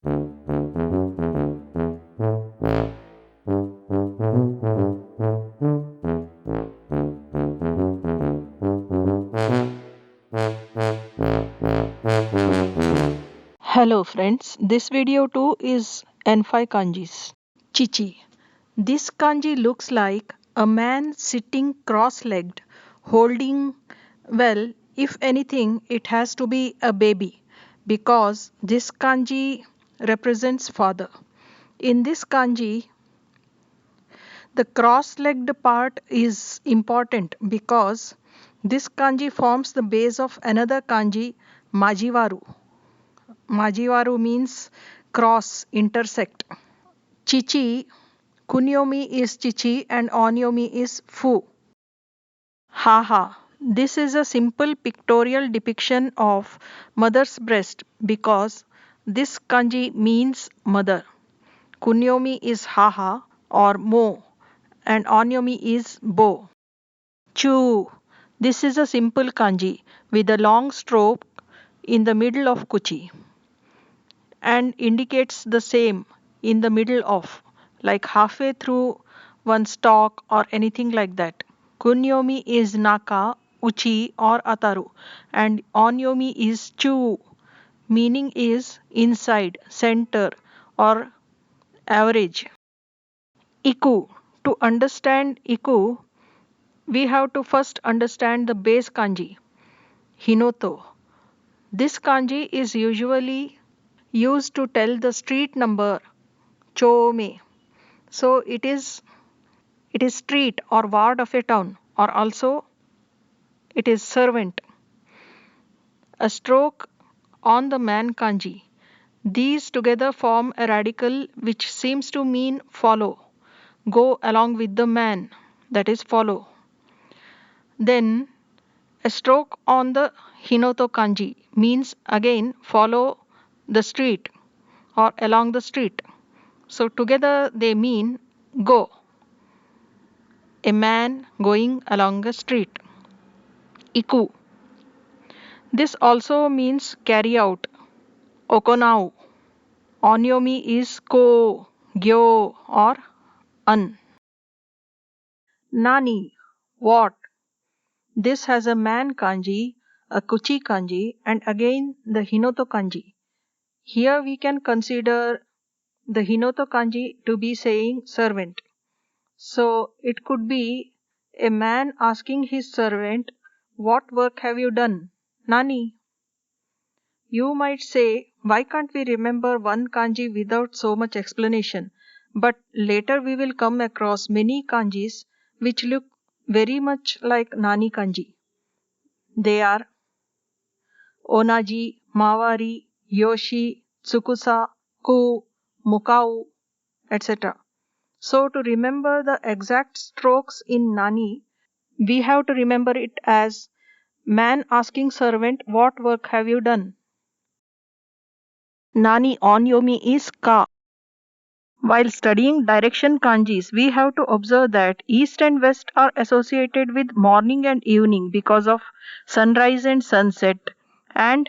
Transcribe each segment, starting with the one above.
Hello friends, this video too is N5 kanjis. Chichi. This kanji looks like a man sitting cross-legged, holding, well, if anything, it has to be a baby because this kanji represents father. In this kanji, the cross-legged part is important because this kanji forms the base of another kanji, Majivaru. Majivaru means cross, intersect. Chichi, kunyomi is chichi and onyomi is fu. Haha. This is a simple pictorial depiction of mother's breast because this kanji means mother. Kunyomi is haha or mo and onyomi is bo. Chu. This is a simple kanji with a long stroke in the middle of kuchi and indicates the same in the middle of, like halfway through one stalk or anything like that. Kunyomi is naka, uchi or ataru, and onyomi is chu, meaning is inside, center, or average. Iku. To understand iku, we have to first understand the base kanji, hinoto. This kanji is usually used to tell the street number, chome. So it is street or ward of a town, or also it is servant. A stroke on the man kanji. These together form a radical which seems to mean follow, go along with the man, that is follow. Then a stroke on the hinoto kanji means again follow the street or along the street. So together they mean go, a man going along a street. Iku. This also means carry out. Okonau. Onyomi is ko, gyo or an. Nani. What? This has a man kanji, a kuchi kanji, and again the hinoto kanji. Here we can consider the hinoto kanji to be saying servant. So it could be a man asking his servant, what work have you done? Nani? You might say, why can't we remember one kanji without so much explanation? But later we will come across many kanjis which look very much like Nani kanji. They are Onaji, Mawari, Yoshi, Tsukusa, Ku, Mukau, etc. So to remember the exact strokes in Nani, we have to remember it as man asking servant, what work have you done? Nani onyomi is ka. While studying direction kanjis, we have to observe that east and west are associated with morning and evening because of sunrise and sunset, and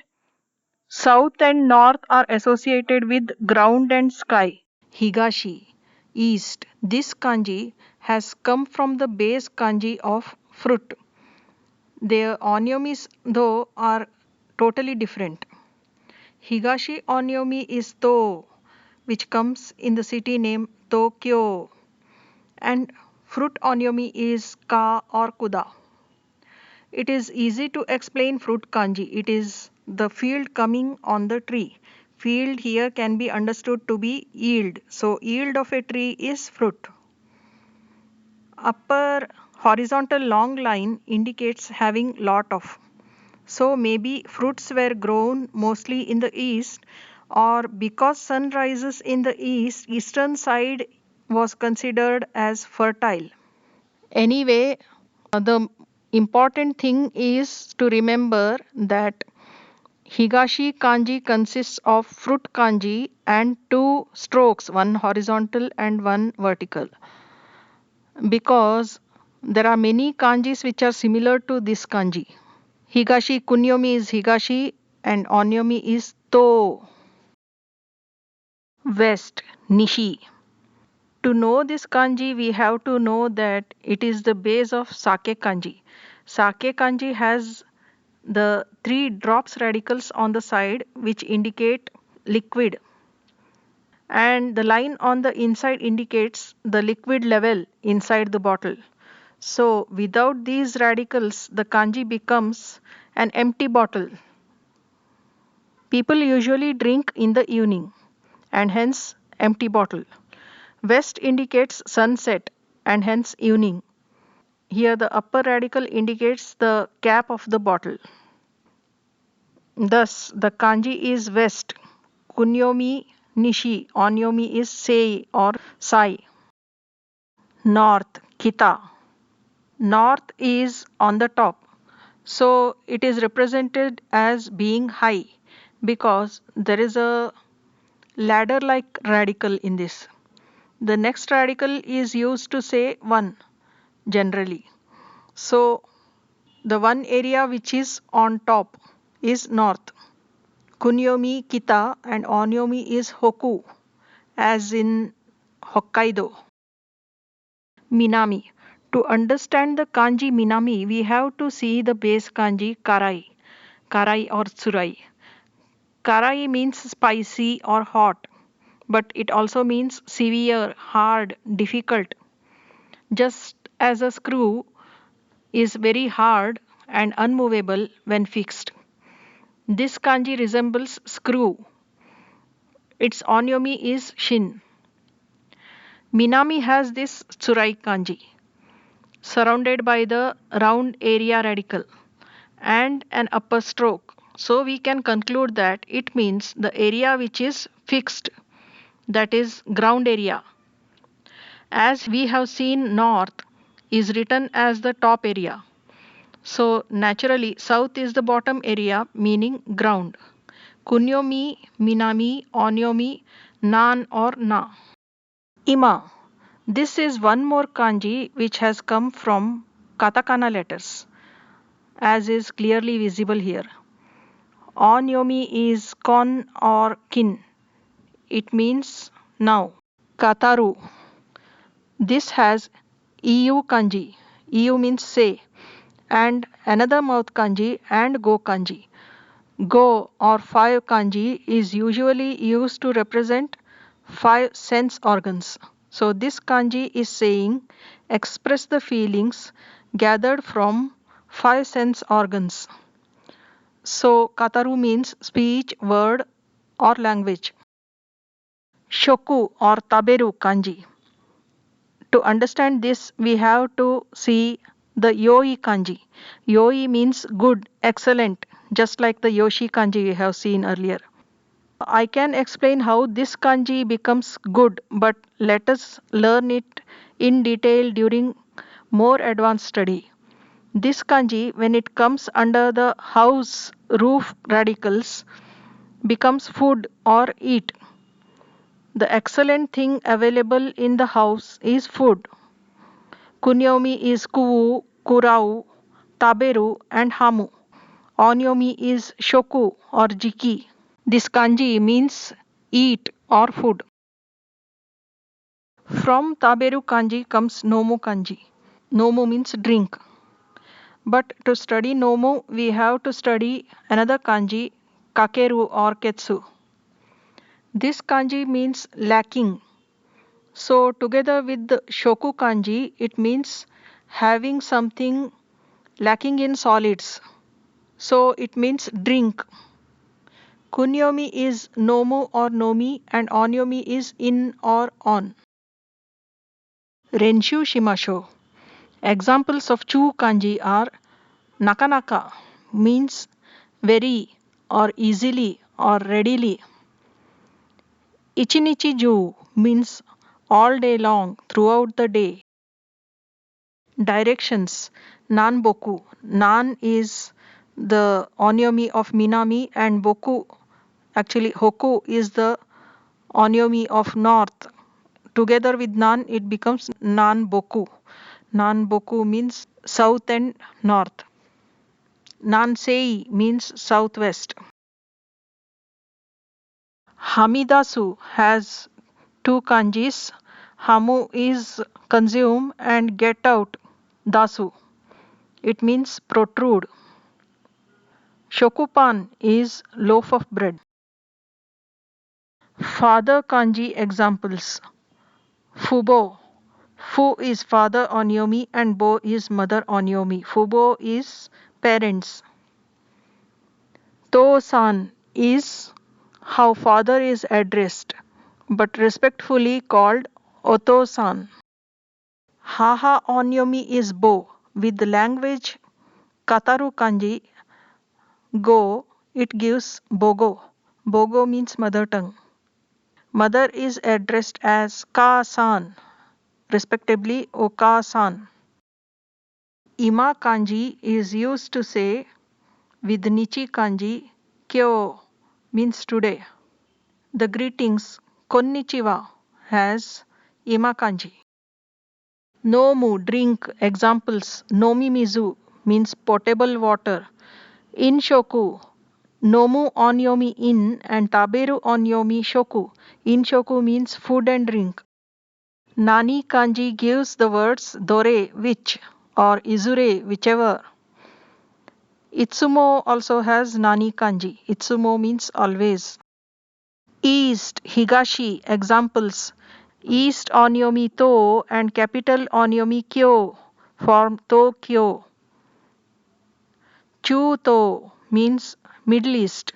south and north are associated with ground and sky. Higashi, east. This kanji has come from the base kanji of fruit. Their onyomis, though, are totally different. Higashi onyomi is to, which comes in the city name Tokyo, and fruit onyomi is ka or kuda. It is easy to explain fruit kanji. It is the field coming on the tree. Field here can be understood to be yield. So yield of a tree is fruit. Upper horizontal long line indicates having lot of. So maybe fruits were grown mostly in the east, or because sun rises in the east, eastern side was considered as fertile. Anyway, the important thing is to remember that Higashi kanji consists of fruit kanji and two strokes, one horizontal and one vertical. Because there are many kanjis which are similar to this kanji. Higashi kunyomi is higashi and onyomi is to. West, Nishi. To know this kanji, we have to know that it is the base of sake kanji. Sake kanji has the three drops radicals on the side which indicate liquid, and the line on the inside indicates the liquid level inside the bottle. So without these radicals, the kanji becomes an empty bottle. People usually drink in the evening and hence empty bottle. West indicates sunset and hence evening. Here the upper radical indicates the cap of the bottle. Thus the kanji is west. Kunyomi Nishi. Onyomi is sei or sai. North, Kita. North is on the top. So it is represented as being high because there is a ladder like radical in this. The next radical is used to say one generally. So the one area which is on top is north. Kunyomi Kita and Onyomi is Hoku, as in Hokkaido. Minami. To understand the kanji Minami, we have to see the base kanji Karai. Karai or Tsurai. Karai means spicy or hot, but it also means severe, hard, difficult. Just as a screw is very hard and unmovable when fixed. This kanji resembles screw. Its onyomi is shin. Minami has this tsurai kanji, surrounded by the round area radical and an upper stroke. So we can conclude that it means the area which is fixed, that is ground area. As we have seen, north is written as the top area. So naturally, south is the bottom area, meaning ground. Kunyomi, Minami, Onyomi, Nan or Na. Ima. This is one more kanji which has come from katakana letters, as is clearly visible here. Onyomi is kon or kin. It means now. Kataru. This has EU kanji. EU means say, and another mouth kanji and go kanji. Go or five kanji is usually used to represent five sense organs. So this kanji is saying express the feelings gathered from five sense organs. So kataru means speech, word or language. Shoku or taberu kanji. To understand this, we have to see the yoi kanji. Yoi means good, excellent, just like the yoshi kanji we have seen earlier. I can explain how this kanji becomes good, but let us learn it in detail during more advanced study. This kanji, when it comes under the house roof radicals, becomes food or eat. The excellent thing available in the house is food. Kunyomi is kuwu, kurau, taberu, and hamu. Onyomi is shoku or jiki. This kanji means eat or food. From taberu kanji comes nomu kanji. Nomu means drink. But to study nomu, we have to study another kanji, kakeru or ketsu. This kanji means lacking. So together with the shoku kanji, it means having something lacking in solids. So it means drink. Kunyomi is nomu or nomi and onyomi is in or on. Renshu shimasho. Examples of chu kanji are nakanaka means very or easily or readily. Ichinichi ju means all day long throughout the day. Directions. Nan boku. Nan is the onyomi of Minami and boku, actually hoku, is the onyomi of north. Together with nan it becomes nan boku. Nan boku means south and north. Nan sei means southwest. Hamidasu has two kanjis. Hamu is consume and get out. Dasu. It means protrude. Shokupan is loaf of bread. Father kanji examples. Fubo. Fu is father on yomi and bo is mother on yomi. Fubo is parents. To-san is how father is addressed, but respectfully called Oto-san. Haha on yomi is bo. With the language Kataru kanji go, it gives bogo. Bogo means mother tongue. Mother is addressed as Ka-san, respectively Oka-san. Ima kanji is used to say with Nichi kanji kyo means today. The greetings konnichiwa has Ima kanji. Nomu drink examples nomimizu means potable water. Inshoku Nomu onyomi in and taberu onyomi shoku. Inshoku means food and drink. Nani kanji gives the words dore which or izure whichever. Itsumo also has nani kanji. Itsumo means always. East higashi examples East onyomi to and capital onyomi kyo form Tokyo. Chuto means Middle East.